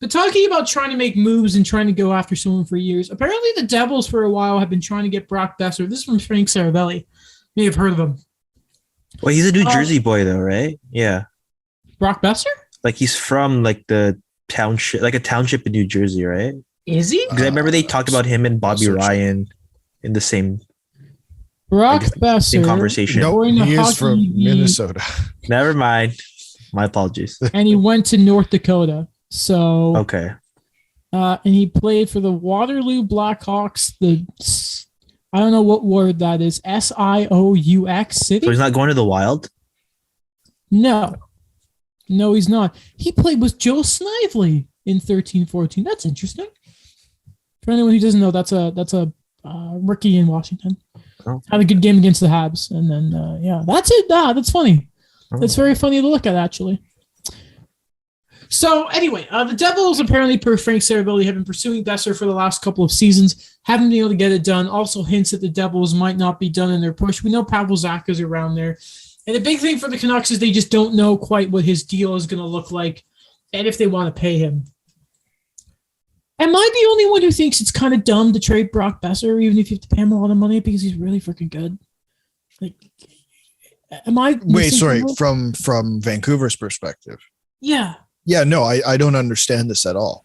They're talking about trying to make moves and trying to go after someone for years. Apparently, the Devils for a while have been trying to get Brock Boeser. This is from Frank Saravelli. May have heard of him. Well, he's a New Jersey boy, though, right? Yeah. Brock Boeser? Like he's from like the township, like a township in New Jersey, right? Is he? Because I remember they talked about him and Bobby Ryan in the same Brock Boeser conversation. No, he is from Minnesota. Never mind. My apologies. And he went to North Dakota. So okay. And he played for the Waterloo Blackhawks. I don't know what word that is. Sioux City. So he's not going to the Wild? No, he's not. He played with Joe Snively in 13-14. That's interesting. For anyone who doesn't know, that's a rookie in Washington. Oh. Had a good game against the Habs, and then that's it. That's funny. That's very funny to look at, actually. So anyway, the Devils apparently, per Frank Saravelli, have been pursuing Boeser for the last couple of seasons. Haven't been able to get it done. Also hints that the Devils might not be done in their push. We know Pavel Zacha's around there. And the big thing for the Canucks is they just don't know quite what his deal is going to look like and if they want to pay him. Am I the only one who thinks it's kind of dumb to trade Brock Boeser, even if you have to pay him a lot of money because he's really freaking good? Like, am I? Wait, sorry. From Vancouver's perspective. Yeah. Yeah, no, I don't understand this at all.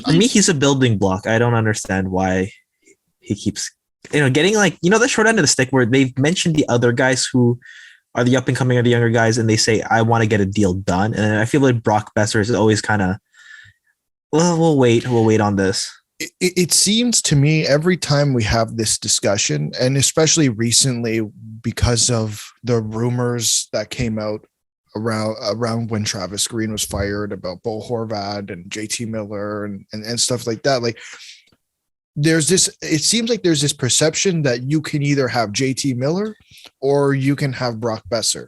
For me, he's a building block. I don't understand why he keeps, getting the short end of the stick where they've mentioned the other guys who are the up and coming or the younger guys, and they say, I want to get a deal done. And I feel like Brock Boeser is always kind of, well, we'll wait on this. It seems to me every time we have this discussion, and especially recently because of the rumors that came out around when Travis Green was fired about Bo Horvat and JT Miller and stuff like that. Like it seems like there's this perception that you can either have JT Miller or you can have Brock Boeser.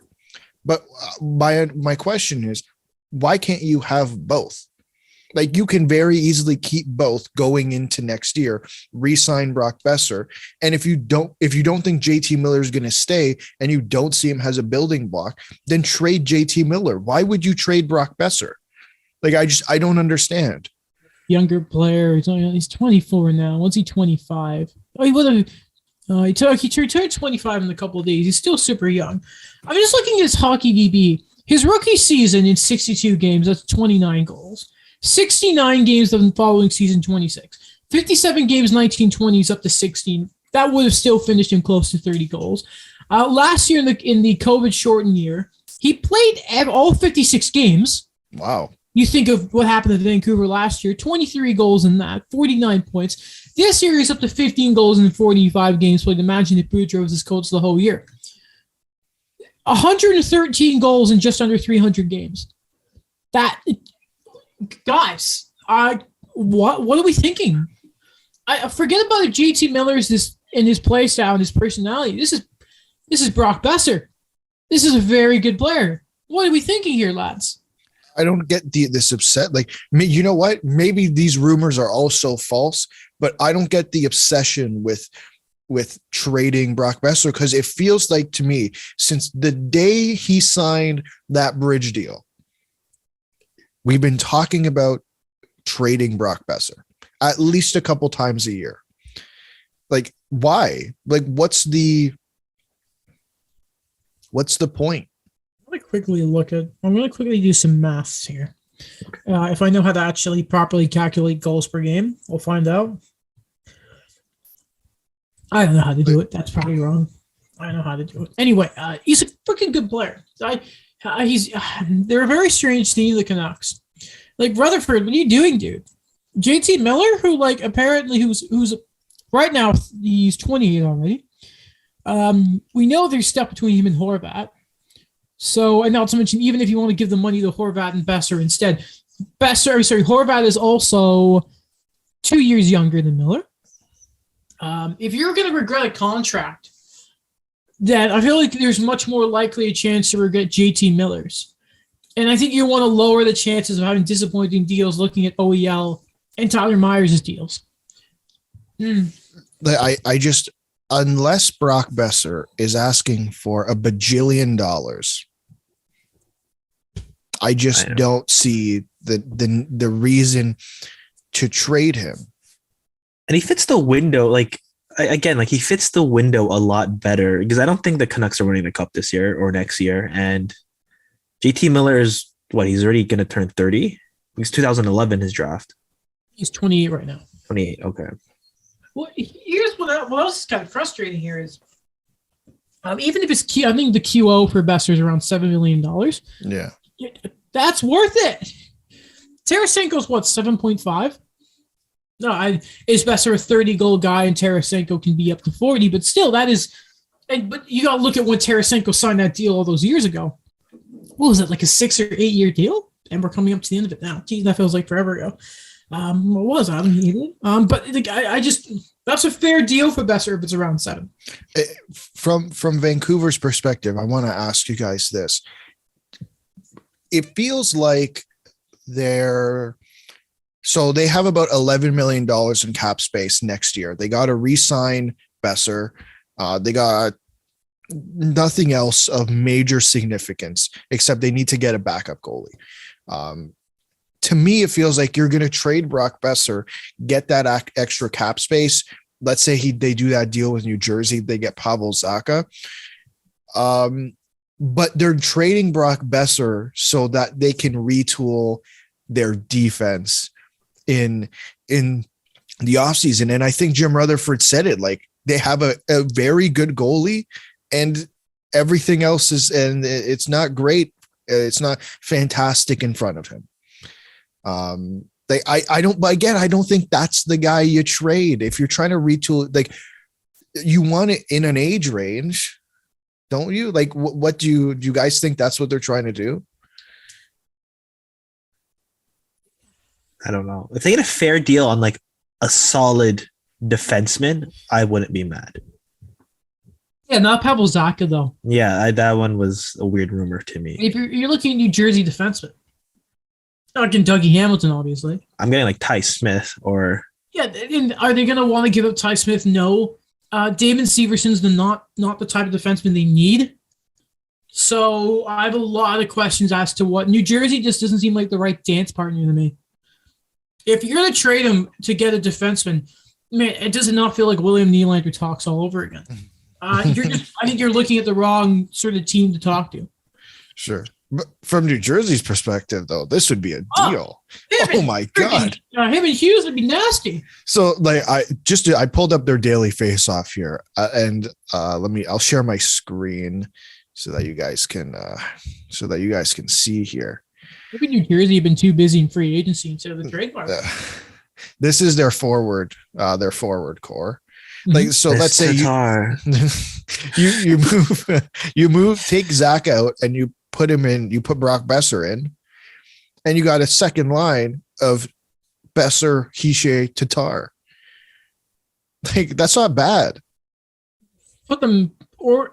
But my question is, why can't you have both? Like, you can very easily keep both going into next year, re-sign Brock Boeser. And if you don't think JT Miller is going to stay and you don't see him as a building block, then trade JT Miller. Why would you trade Brock Boeser? Like, I don't understand. Younger player. He's 24 now. What's he, 25? Oh, he would have. He turned 25 in a couple of days. He's still super young. I'm just looking at his hockey DB. His rookie season in 62 games, that's 29 goals. 69 games the following season, 26. 57 games, 19-20s up to 16. That would have still finished him close to 30 goals. Last year in the COVID-shortened year, he played all 56 games. Wow. You think of what happened to Vancouver last year, 23 goals in that, 49 points. This year he's up to 15 goals in 45 games played. Imagine if Boudreau was his coach the whole year. 113 goals in just under 300 games. Guys, what are we thinking? I forget about if JT Miller's in his play style and his personality. This is Brock Boeser. This is a very good player. What are we thinking here, lads? I don't get this upset. Like, you know what? Maybe these rumors are also false, but I don't get the obsession with trading Brock Boeser, because it feels like to me, since the day he signed that bridge deal, we've been talking about trading Brock Boeser at least a couple times a year. Like, why? Like, what's the point? I'm going to quickly do some maths here. If I know how to actually properly calculate goals per game, we'll find out. I don't know how to do it. That's probably wrong. I know how to do it. Anyway, he's a freaking good player. They're a very strange team, the Canucks. Like, Rutherford, what are you doing, dude? JT Miller, who apparently who's right now, he's 28 already. We know there's stuff between him and Horvat. So, and not to mention, even if you want to give the money to Horvat and Boeser instead, Horvat is also 2 years younger than Miller. If you're going to regret a contract, then I feel like there's much more likely a chance to regret JT Miller's. And I think you want to lower the chances of having disappointing deals looking at OEL and Tyler Myers' deals. I just, unless Brock Boeser is asking for a bajillion dollars, I just don't see the reason to trade him. And he fits the window, like he fits the window a lot better because I don't think the Canucks are winning the cup this year or next year. And JT Miller is what, he's already going to turn 30. He's 2011 his draft. He's 28 right now. 28. Okay. Well, here's what else is kind of frustrating here is, even if it's I think the QO for Boeser is around $7 million. Yeah, that's worth it. Tarasenko's what, 7.5? No, is Boeser a 30-goal guy and Tarasenko can be up to 40, but still, that is. But you got to look at when Tarasenko signed that deal all those years ago. What was it, like a 6 or 8 year deal? And we're coming up to the end of it now. Geez, that feels like forever ago. What was I? But I just, that's a fair deal for Boeser if it's around 7. From Vancouver's perspective, I want to ask you guys this. It feels like so they have about $11 million in cap space next year. They got to re-sign Boeser. They got nothing else of major significance except they need to get a backup goalie. To me, it feels like you're going to trade Brock Boeser, get that extra cap space. Let's say they do that deal with New Jersey. They get Pavel Zacha. But they're trading Brock Boeser so that they can retool their defense in the offseason. And I think Jim Rutherford said it, like they have a very good goalie and everything else and it's not great. It's not fantastic in front of him. I don't think that's the guy you trade. If you're trying to retool, like you want it in an age range, don't you? Like what do you guys think that's what they're trying to do? I don't know. If they get a fair deal on like a solid defenseman, I wouldn't be mad. Yeah, not Pavel Zacha though. Yeah, that one was a weird rumor to me. If you're looking at New Jersey defenseman, not getting Dougie Hamilton, obviously. I'm getting like Ty Smith or. Yeah, and are they going to want to give up Ty Smith? No. Damon Severson's not the type of defenseman they need. So I have a lot of questions as to what New Jersey just doesn't seem like the right dance partner to me. If you're going to trade him to get a defenseman, man, it does not feel like William Nylander talks all over again. I think you're looking at the wrong sort of team to talk to. Sure. But from New Jersey's perspective, though, this would be a deal. Oh my God. Him and Hughes would be nasty. So like I pulled up their daily face off here and I'll share my screen so that you guys can see here. Maybe New Jersey have been too busy in free agency instead of the trade market. This is their forward core. Like, so let's say you take Zach out and you put him in, you put Brock Boeser in, and you got a second line of Boeser, Hischier, Tatar. Like, that's not bad. Put them or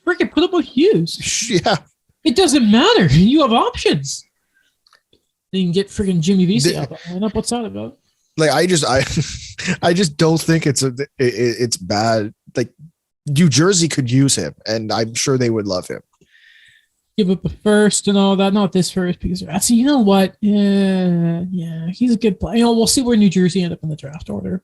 freaking put up with Hughes. Yeah. It doesn't matter. You have options. You can get freaking Jimmy Vesey out of that. What's that about? Like I just don't think it's bad. Like New Jersey could use him, and I'm sure they would love him. Give up a first and all that. Not this first because you know what? Yeah, he's a good player. We'll see where New Jersey end up in the draft order.